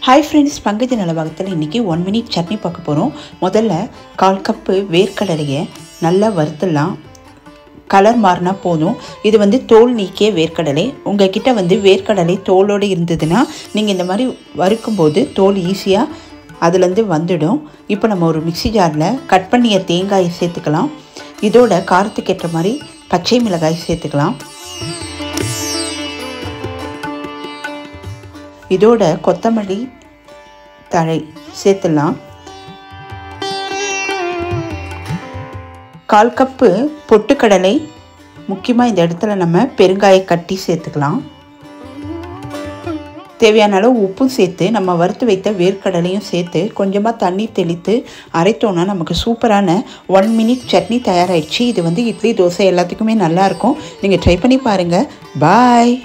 Hi friends Pankaj नलभागத்தில் இன்னைக்கு 1 minute chutney பார்க்க போறோம். முதல்ல 1/4 கப் வேர்க்கடலையை நல்லா வறுத்துடலாம். கலர் மாறினா போதும். இது வந்து தோல் நீக்கிய வேர்க்கடலை. உங்ககிட்ட வேர்க்கடலை தோலோடு இருந்ததுன்னா நீங்க இந்த மாதிரி வறுக்கும்போது தோல் ஈஸியா அதுல இருந்து வந்துடும். இப்போ நம்ம ஒரு மிக்ஸி ஜார்ல கட் பண்ணிய தேங்காயை சேர்த்துக்கலாம். இதோட காரத்துக்கு ஏற்ற மாதிரி பச்சை மிளகாய் சேர்த்துக்கலாம். இதோட கொத்தமல்லி தழை சேர்த்துலாம். 1/4 கப் பொட்டுக்கடலை, முக்கியமாக இந்த இடத்துல நம்ம பெருங்காய கட்டி சேர்த்துக்கலாம். தேவையான அளவு உப்பும் சேர்த்து நம்ம வறுத்து வைத்த வேர்க்கடலையும் சேர்த்து கொஞ்சமாக தண்ணி தெளித்து அரைத்தோன்னா நமக்கு சூப்பரான 1 மினிட் சட்னி தயாராகிடுச்சு. இது இட்லி தோசை எல்லாத்துக்குமே நல்லாயிருக்கும். நீங்கள் ட்ரை பண்ணி பாருங்கள். பாய்.